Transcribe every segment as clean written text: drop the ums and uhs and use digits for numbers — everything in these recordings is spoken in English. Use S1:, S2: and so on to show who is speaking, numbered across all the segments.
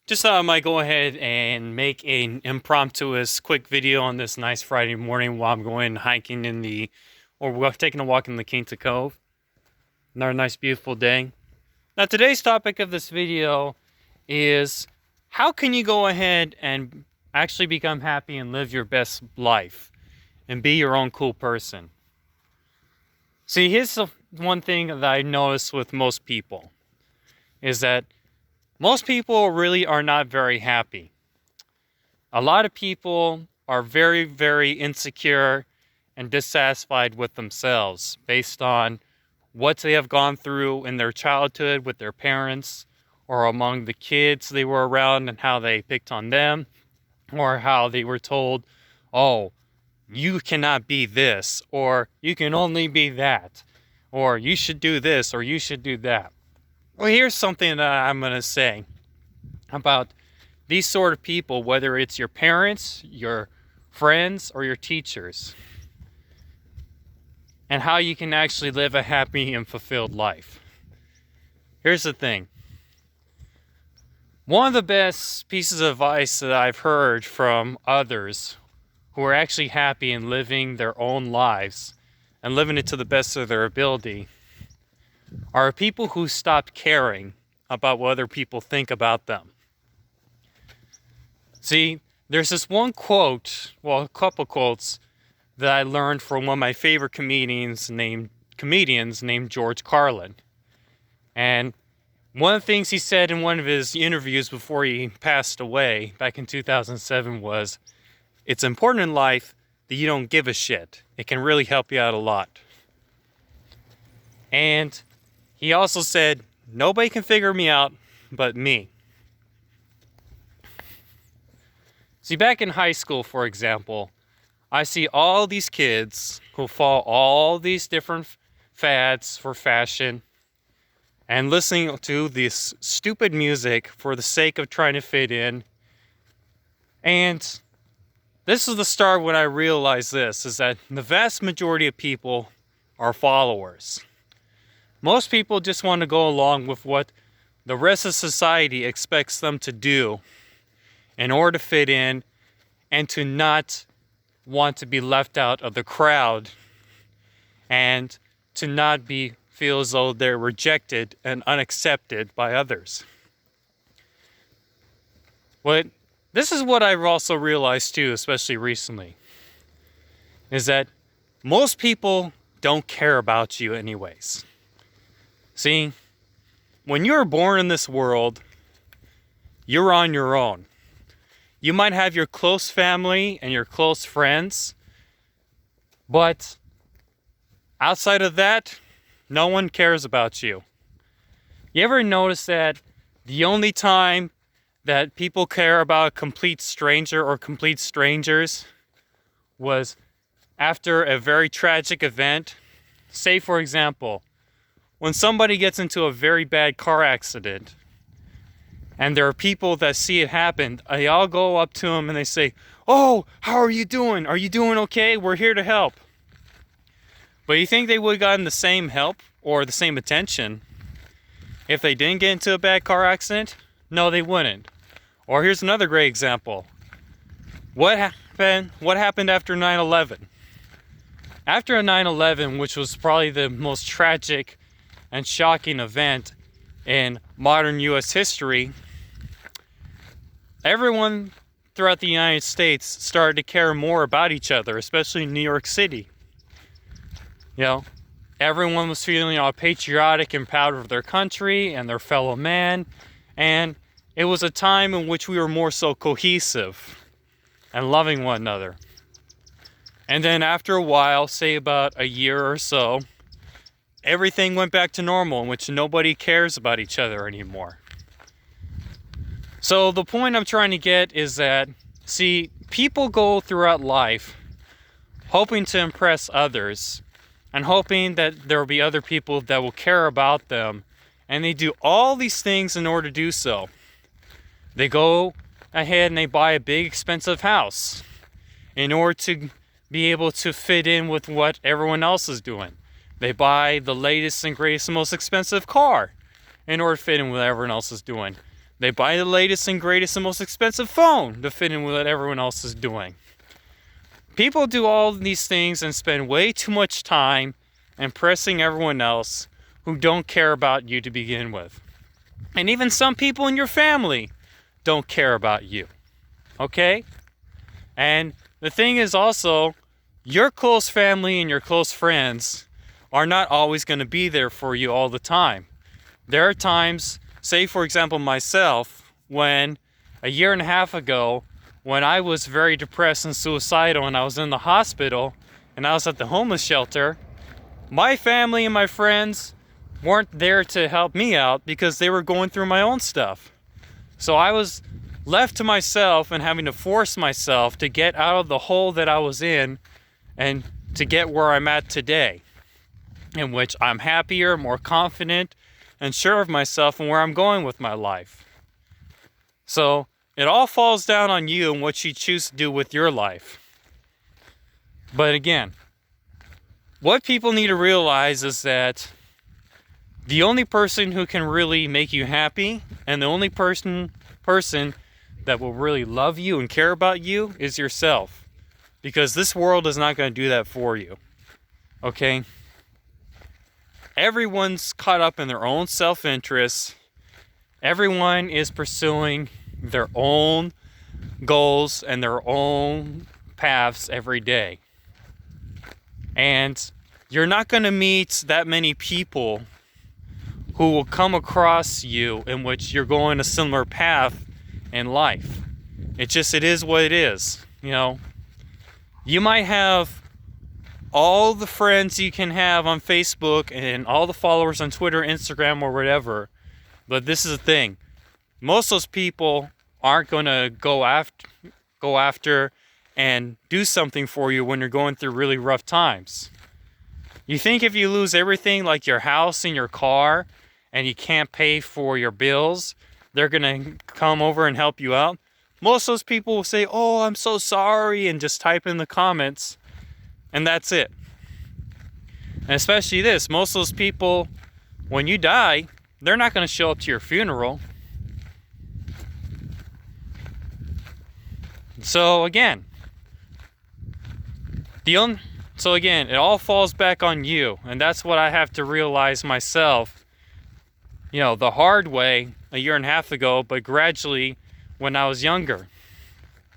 S1: Just thought I might go ahead and make an impromptu quick video on this nice Friday morning while I'm going hiking or we're taking a walk in La Quinta Cove. Another nice beautiful day. Now today's topic of this video is how can you go ahead and actually become happy and live your best life and be your own cool person. See, here's the one thing that I notice with most people is that most people really are not very happy. A lot of people are very, very insecure and dissatisfied with themselves based on what they have gone through in their childhood with their parents or among the kids they were around and how they picked on them or how they were told, oh, you cannot be this or you can only be that or you should do this or you should do that. Well, here's something that I'm going to say about these sort of people, whether it's your parents, your friends, or your teachers, and how you can actually live a happy and fulfilled life. Here's the thing. One of the best pieces of advice that I've heard from others who are actually happy and living their own lives and living it to the best of their ability are people who stopped caring about what other people think about them. See, there's this one quote, well, a couple quotes that I learned from one of my favorite comedians named George Carlin. And one of the things he said in one of his interviews before he passed away back in 2007 was, "It's important in life that you don't give a shit. It can really help you out a lot." And he also said, "Nobody can figure me out but me." See, back in high school, for example, I see all these kids who follow all these different fads for fashion and listening to this stupid music for the sake of trying to fit in. And this is the start when I realized this, is that the vast majority of people are followers. Most people just want to go along with what the rest of society expects them to do in order to fit in and to not want to be left out of the crowd and to not feel as though they're rejected and unaccepted by others. But this is what I've also realized too, especially recently, is that most people don't care about you anyways. See, when you're born in this world, you're on your own. You might have your close family and your close friends, but outside of that, no one cares about you. You ever notice that the only time that people care about a complete stranger or complete strangers was after a very tragic event? Say, for example, when somebody gets into a very bad car accident and there are people that see it happen, they all go up to them and they say, "Oh, how are you doing? Are you doing okay? We're here to help." But you think they would have gotten the same help or the same attention if they didn't get into a bad car accident? No, they wouldn't. Or here's another great example. What happened after 9/11? After 9/11, which was probably the most tragic and shocking event in modern U.S. history, everyone throughout the United States started to care more about each other, especially in New York City. You know, everyone was feeling all patriotic and proud of their country and their fellow man, and it was a time in which we were more so cohesive and loving one another. And then after a while, say about a year or so, everything went back to normal, in which nobody cares about each other anymore. So the point I'm trying to get is that, see, people go throughout life hoping to impress others and hoping that there will be other people that will care about them, and they do all these things in order to do so. They go ahead and they buy a big expensive house in order to be able to fit in with what everyone else is doing. They buy the latest and greatest and most expensive car in order to fit in with what everyone else is doing. They buy the latest and greatest and most expensive phone to fit in with what everyone else is doing. People do all these things and spend way too much time impressing everyone else who don't care about you to begin with. And even some people in your family don't care about you. Okay? And the thing is also, your close family and your close friends are not always going to be there for you all the time. There are times, say for example myself, when a year and a half ago, when I was very depressed and suicidal and I was in the hospital and I was at the homeless shelter, my family and my friends weren't there to help me out because they were going through my own stuff. So I was left to myself and having to force myself to get out of the hole that I was in and to get where I'm at today, in which I'm happier, more confident, and sure of myself and where I'm going with my life. So it all falls down on you and what you choose to do with your life. But again, what people need to realize is that the only person who can really make you happy and the only person that will really love you and care about you is yourself. Because this world is not going to do that for you. Okay? Everyone's caught up in their own self-interest. Everyone is pursuing their own goals and their own paths every day. And you're not going to meet that many people who will come across you in which you're going a similar path in life. It is what it is. You know, you might have all the friends you can have on Facebook and all the followers on Twitter, Instagram, or whatever. But this is the thing. Most of those people aren't going to go after and do something for you when you're going through really rough times. You think if you lose everything like your house and your car and you can't pay for your bills, they're going to come over and help you out? Most of those people will say, "Oh, I'm so sorry," and just type in the comments, and that's it. And especially this, most of those people, when you die, they're not going to show up to your funeral. So again, it all falls back on you, and that's what I have to realize myself, the hard way a year and a half ago, but gradually when I was younger.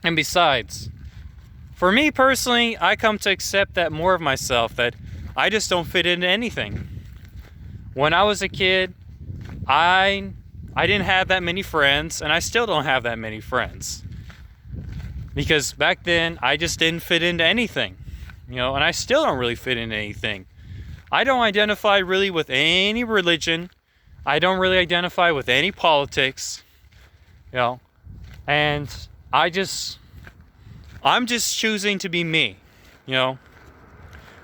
S1: And besides, for me personally, I come to accept that more of myself, that I just don't fit into anything. When I was a kid, I didn't have that many friends, and I still don't have that many friends. Because back then, I just didn't fit into anything. And I still don't really fit into anything. I don't identify really with any religion. I don't really identify with any politics. And I'm just choosing to be me.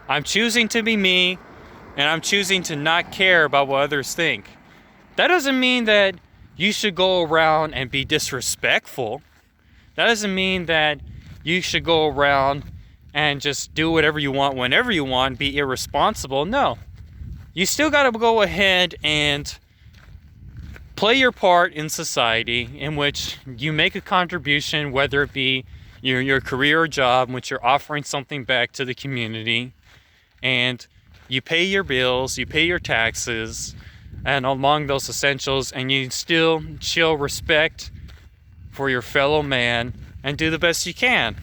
S1: I'm choosing to be me, and I'm choosing to not care about what others think. That doesn't mean that you should go around and be disrespectful. That doesn't mean that you should go around and just do whatever you want whenever you want, be irresponsible. No. You still got to go ahead and play your part in society in which you make a contribution, whether it be your career or job, in which you're offering something back to the community, and you pay your bills, you pay your taxes, and among those essentials, and you still show respect for your fellow man and do the best you can.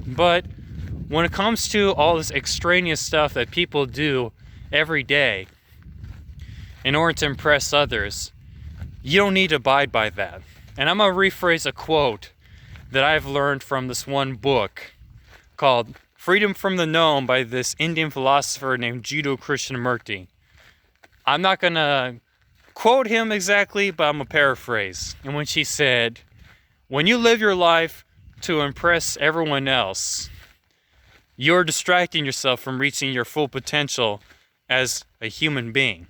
S1: But when it comes to all this extraneous stuff that people do every day in order to impress others, you don't need to abide by that. And I'm going to rephrase a quote that I've learned from this one book called Freedom from the Known by this Indian philosopher named Jiddu Krishnamurti. I'm not going to quote him exactly, but I'm going to paraphrase. In which he said, when you live your life to impress everyone else, you're distracting yourself from reaching your full potential as a human being.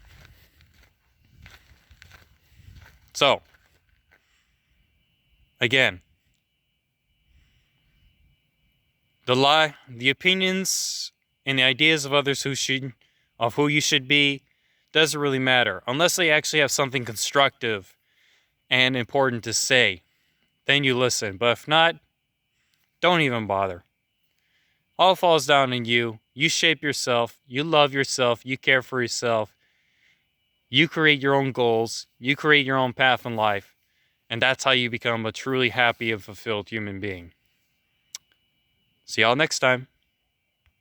S1: So, again, the opinions and the ideas of others who you should be doesn't really matter unless they actually have something constructive and important to say, then you listen. But if not, don't even bother. All falls down on you. You shape yourself. You love yourself. You care for yourself. You create your own goals. You create your own path in life. And that's how you become a truly happy and fulfilled human being. See y'all next time.